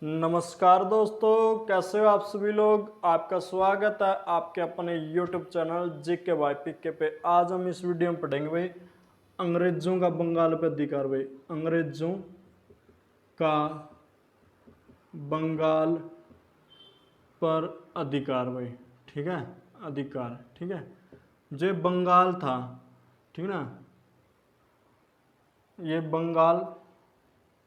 नमस्कार दोस्तों, कैसे हो आप सभी लोग। आपका स्वागत है आपके अपने YouTube चैनल जीके बाय पीके पे। आज हम इस वीडियो में पढ़ेंगे भाई अंग्रेजों का बंगाल पे अधिकार। भाई अंग्रेजों का बंगाल पर अधिकार। भाई ठीक है, अधिकार। ठीक है, जो बंगाल था, ठीक ना, ये बंगाल,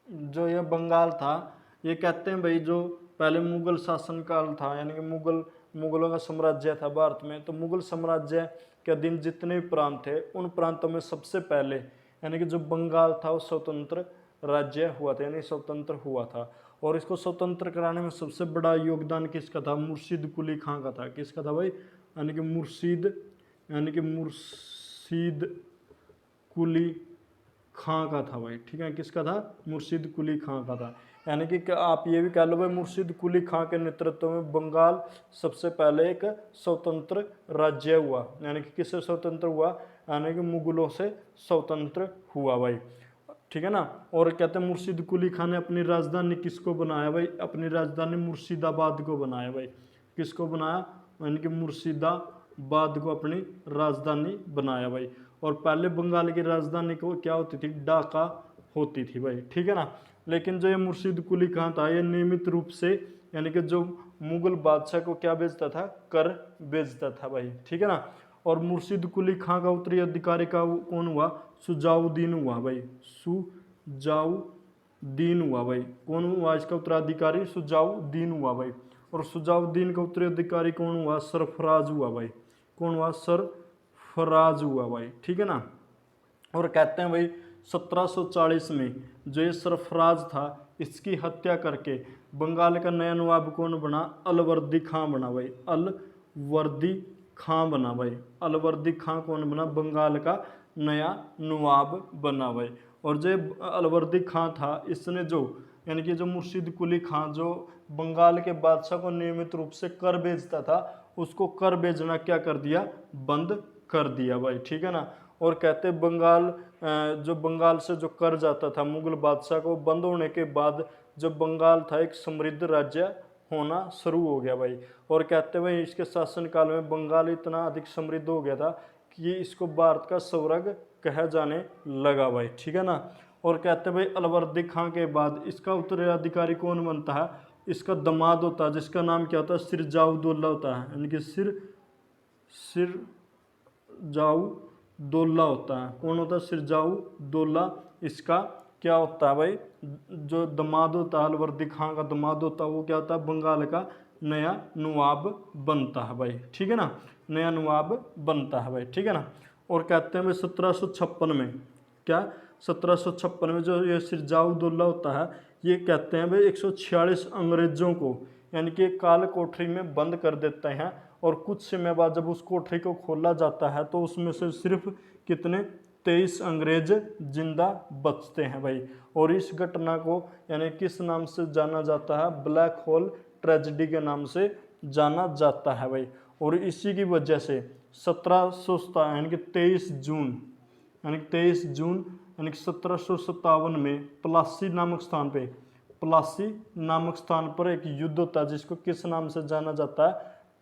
जो ये बंगाल था, ये कहते हैं भाई जो पहले मुगल शासन काल था, यानी कि मुगलों का साम्राज्य था भारत में। तो मुगल साम्राज्य के अधीन जितने भी प्रांत थे, उन प्रांतों में सबसे पहले यानी कि जो बंगाल था वो स्वतंत्र राज्य हुआ था, यानी स्वतंत्र हुआ था। और इसको स्वतंत्र कराने में सबसे बड़ा योगदान किसका था? मुर्शीद कुली खां का था। किसका था भाई? यानी कि मुर्शीद कुली खां का था भाई। ठीक है, किसका था? मुर्शीद कुली खां का था। यानी कि आप ये भी कह लो भाई मुर्शीद कुली खां के नेतृत्व में बंगाल सबसे पहले एक स्वतंत्र राज्य हुआ। यानी कि किससे स्वतंत्र हुआ? यानी कि मुगलों से स्वतंत्र हुआ भाई। ठीक है ना। और कहते हैं मुर्शीद कुली खां ने अपनी राजधानी किसको बनाया भाई? अपनी राजधानी मुर्शिदाबाद को बनाया भाई। किसको बनाया? यानी कि मुर्शिदाबाद को अपनी राजधानी बनाया भाई। और पहले बंगाल की राजधानी को क्या होती थी? ढाका होती थी भाई। ठीक है ना। लेकिन जो ये मुर्शीद कुली खां था, ये नियमित रूप से यानी कि जो मुगल बादशाह को क्या बेचता था? कर बेचता था भाई। ठीक है ना। और मुर्शीद कुली खां का उत्तरी अधिकारी का कौन हुआ? सुजाउद्दीन हुआ भाई। सुजाउद्दीन हुआ भाई। कौन हुआ इसका उत्तराधिकारी? सुजाउद्दीन हुआ भाई। और सुजाउद्दीन का उत्तराधिकारी कौन हुआ? सरफराज हुआ भाई। कौन हुआ? सरफराज हुआ भाई। ठीक है ना। और कहते हैं भाई 1740 में जो ये सरफराज था, इसकी हत्या करके बंगाल का नया नवाब कौन बना? अलवर्दी खां बना भाई। अलवर्दी खां बना भाई। अलवर्दी खां कौन बना? बंगाल का नया नवाब बना भाई। और जो अलवर्दी खां था, इसने जो यानी कि जो मुर्शीद कुली खां जो बंगाल के बादशाह को नियमित रूप से कर बेचता था, उसको कर बेचना क्या कर दिया? बंद कर दिया भाई। ठीक है ना। और कहते बंगाल जो बंगाल से जो कर जाता था मुगल बादशाह को, बंद होने के बाद जो बंगाल था एक समृद्ध राज्य होना शुरू हो गया भाई। और कहते भाई इसके शासनकाल में बंगाल इतना अधिक समृद्ध हो गया था कि इसको भारत का स्वर्ग कहा जाने लगा भाई। ठीक है ना। और कहते भाई अलवर्दी खां के बाद इसका उत्तराधिकारी कौन बनता है? इसका दामाद होता है, जिसका नाम क्या होता है? सिरजाउद्दौला होता है। यानी कि सिरजाउद्दौला होता है। कौन होता है? सिरजाउद्दौला इसका क्या होता है भाई? जो दामाद होता है, अलवर्दी खां का दामाद होता है, वो क्या होता है? बंगाल का नया नवाब बनता है भाई। ठीक है ना। नया नवाब बनता है भाई। ठीक है ना। और कहते हैं भाई 1756 में क्या? 1756 में जो ये सिरजाउद्दौला होता है, ये कहते हैं भाई 146 अंग्रेजों को यानी कि काल कोठरी में बंद कर देते हैं। और कुछ समय बाद जब उस कोठरी को खोला जाता है, तो उसमें से सिर्फ कितने? 23 अंग्रेज जिंदा बचते हैं भाई। और इस घटना को यानी किस नाम से जाना जाता है? ब्लैक होल ट्रेजेडी के नाम से जाना जाता है भाई। और इसी की वजह से 1757 यानी कि 23 जून यानी कि 1757 में प्लासी नामक स्थान पर एक युद्ध होता है, जिसको किस नाम से जाना जाता है?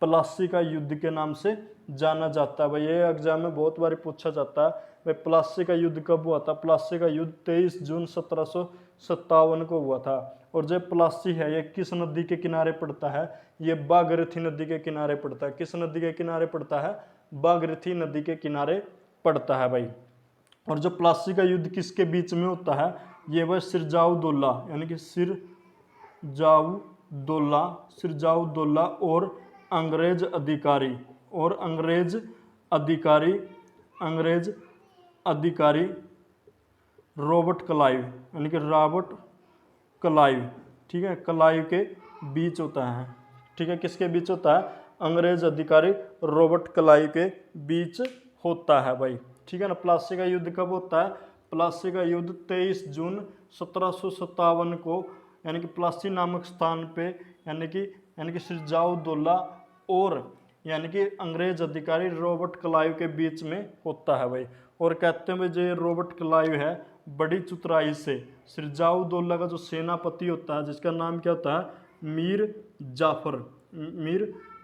प्लासी का युद्ध के नाम से जाना जाता है भाई। ये एग्जाम में बहुत बार पूछा जाता है भाई प्लासी का युद्ध कब हुआ था? प्लासी का युद्ध 23 जून 1757 को हुआ था। और जो प्लासी है, ये किस नदी के किनारे पड़ता है? ये भागीरथी नदी के किनारे पड़ता है। किस नदी के किनारे पड़ता है? भागीरथी नदी के किनारे पड़ता है भाई। और जो प्लासी का युद्ध किसके बीच में होता है? ये वह सिरजाउद्दौला यानी कि सिरजाउद्दौला और अंग्रेज अधिकारी रॉबर्ट क्लाइव यानी कि रॉबर्ट क्लाइव, ठीक है, क्लाइव के बीच होता है। ठीक है, किसके बीच होता है? अंग्रेज अधिकारी रॉबर्ट क्लाइव के बीच होता है भाई। ठीक है ना। प्लासी का युद्ध कब होता है? प्लासी का युद्ध 23 जून 1757 को यानी कि प्लासी नामक स्थान पे यानी कि सिरजाउद्दौला और यानी कि अंग्रेज अधिकारी रॉबर्ट क्लाइव के बीच में होता है भाई। और कहते हैं भाई जो रॉबर्ट क्लाइव है, बड़ी चतुराई से सिरजाउद्दौला का जो सेनापति होता है जिसका नाम क्या होता है मीर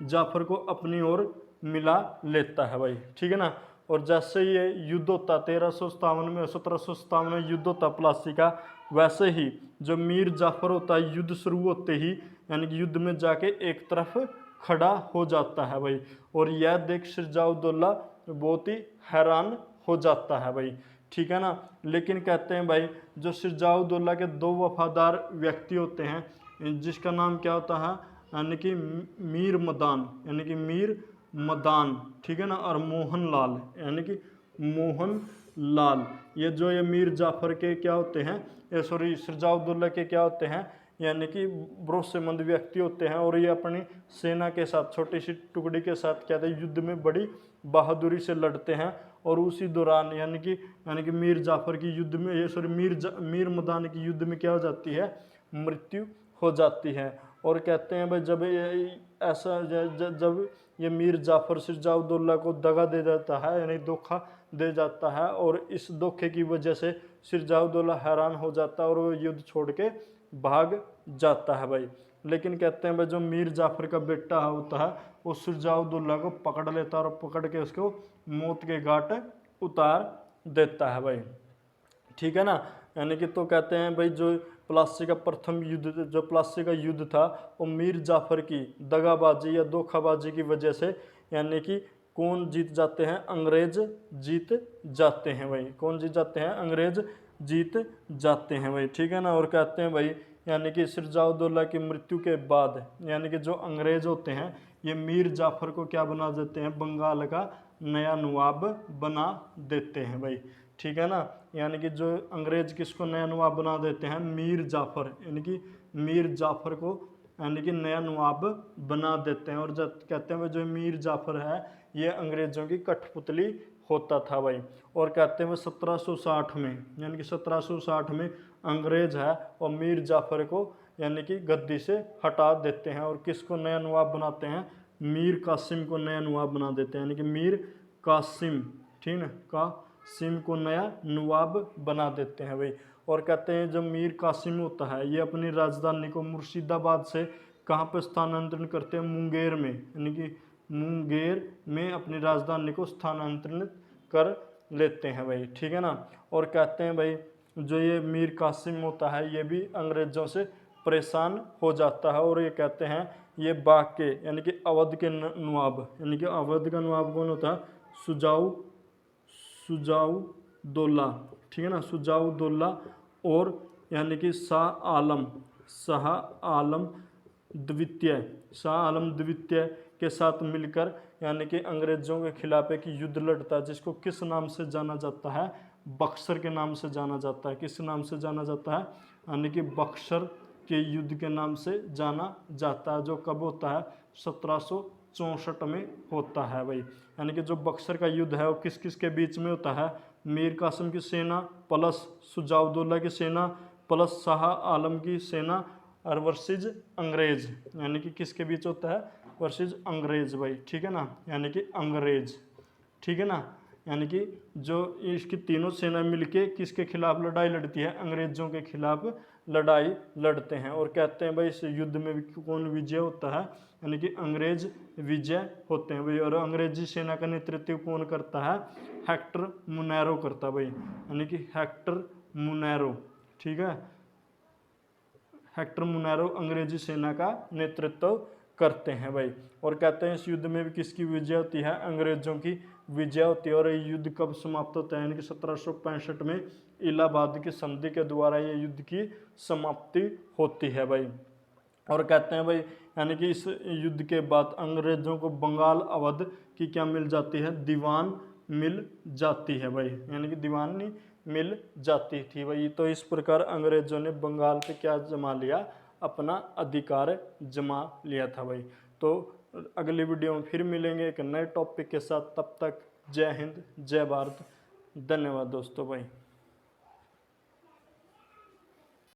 जाफर को अपनी ओर मिला लेता है भाई, ठीक है ना। और जैसे ये युद्ध होता 1357 में 1757 में युद्ध होता प्लासी का, वैसे ही जो मीर जाफर होता है युद्ध शुरू होते ही यानी कि युद्ध में जाके एक तरफ खड़ा हो जाता है भाई। और यह देख सिरजाउद्दौला बहुत ही हैरान हो जाता है भाई, ठीक है ना। लेकिन कहते हैं भाई जो सिरजाउद्दौला के दो वफादार व्यक्ति होते हैं जिसका नाम क्या होता है यानी कि मीर मदान, ठीक है ना, और मोहन लाल यानी कि मोहन लाल, ये जो ये मीर जाफर के क्या होते हैं सिरजाउद्दौला के क्या होते हैं यानी कि भरोसेमंद व्यक्ति होते हैं। और ये अपनी सेना के साथ छोटी सी टुकड़ी के साथ क्या थे युद्ध में बड़ी बहादुरी से लड़ते हैं। और उसी दौरान यानी कि मीर जाफर की युद्ध में मीर मदान की युद्ध में क्या हो जाती है, मृत्यु हो जाती है। और कहते हैं भाई जब जब ये मीर जाफर सिरजाउद्दौला को दगा दे जाता है यानी धोखा दे जाता है, और इस धोखे की वजह से सिरजाउद्दौला हैरान हो जाता है और वो युद्ध छोड़ के भाग जाता है भाई। लेकिन कहते हैं भाई जो मीर जाफर का बेटा होता है वो सिरजाउद्दौला को पकड़ लेता है और पकड़ के उसको मौत के घाट उतार देता है भाई, ठीक है ना। यानी कि तो कहते हैं भाई जो प्लासी का प्रथम युद्ध जो प्लासी का युद्ध था वो मीर जाफर की दगाबाजी या धोखाबाजी की वजह से यानी कि कौन जीत जाते हैं, अंग्रेज जीत जाते हैं भाई। कौन जीत जाते हैं, अंग्रेज जीत जाते हैं भाई, ठीक है ना। और कहते हैं भाई यानी कि सिरजाउद्दौला की मृत्यु के बाद यानी कि जो अंग्रेज होते हैं ये मीर जाफर को क्या बना देते हैं, बंगाल का नया नवाब बना देते हैं भाई, ठीक है ना। यानी कि जो अंग्रेज किसको नया नवाब बना देते हैं, मीर जाफर, यानी कि मीर जाफर को यानी कि नया नवाब बना देते हैं। और जब कहते हैं जो मीर जाफर है ये अंग्रेजों की कठपुतली होता था भाई। और कहते हैं 1760 में यानी कि 1760 में अंग्रेज है और मीर जाफर को यानी कि गद्दी से हटा देते हैं। और किसको नया नवाब बनाते हैं, मीर कासिम को नया नवाब बना देते हैं, यानी कि मीर कासिम, ठीक है, कासिम को नया नवाब बना देते हैं भाई। और कहते हैं जब मीर कासिम होता है ये अपनी राजधानी को मुर्शिदाबाद से कहाँ पर स्थानांतरण करते हैं, मुंगेर में, यानी कि मुंगेर में अपनी राजधानी को स्थानांतरित कर लेते हैं भाई, ठीक है ना। और कहते हैं भाई जो ये मीर कासिम होता है ये भी अंग्रेजों से परेशान हो जाता है। और ये कहते हैं ये बाके यानी कि अवध के नवाब, यानी कि अवध का नवाब कौन होता है, सुजाउद्दौला, ठीक है ना, सुजाउद्दौला। और यानी कि शाह आलम द्वितीय के साथ मिलकर यानी कि अंग्रेजों के खिलाफ एक युद्ध लड़ता है जिसको किस नाम से जाना जाता है, बक्सर के नाम से जाना जाता है। किस नाम से जाना जाता है, यानी कि बक्सर के युद्ध के नाम से जाना जाता है, जो कब होता है 1764 में होता है भाई। यानी कि जो बक्सर का युद्ध है वो किस किस के बीच में होता है, मीर कासिम की सेना प्लस सुजाउद्दौला की सेना प्लस शाह आलम की सेना और वर्सेज अंग्रेज, यानी कि किसके बीच होता है, वर्सेज अंग्रेज भाई, ठीक है ना, यानी कि अंग्रेज, ठीक है ना। यानी कि जो इसकी तीनों सेना मिलके किसके खिलाफ लड़ाई लड़ती है, अंग्रेजों के खिलाफ लड़ाई लड़ते हैं। और कहते हैं भाई इस युद्ध में भी कौन विजय होता है, यानी कि अंग्रेज विजय होते हैं भाई। और अंग्रेजी सेना का नेतृत्व कौन करता है, हेक्टर मुनैरो करता है भाई, यानी कि हेक्टर मुनैरो, ठीक है, हेक्टर मुनैरो अंग्रेजी सेना का नेतृत्व करते हैं भाई। और कहते हैं इस युद्ध में भी किसकी विजय होती है, अंग्रेजों की विजय होती है। और ये युद्ध कब समाप्त होता है, यानी कि 1765 में इलाहाबाद की संधि के द्वारा ये युद्ध की समाप्ति होती है भाई। और कहते हैं भाई यानी कि इस युद्ध के बाद अंग्रेजों को बंगाल अवध की क्या मिल जाती है, दीवान मिल जाती है भाई, यानी कि दीवानी मिल जाती थी भाई। तो इस प्रकार अंग्रेजों ने बंगाल पे क्या जमा लिया, अपना अधिकार जमा लिया था भाई। तो अगली वीडियो में फिर मिलेंगे एक नए टॉपिक के साथ, तब तक जय हिंद जय भारत, धन्यवाद दोस्तों भाई।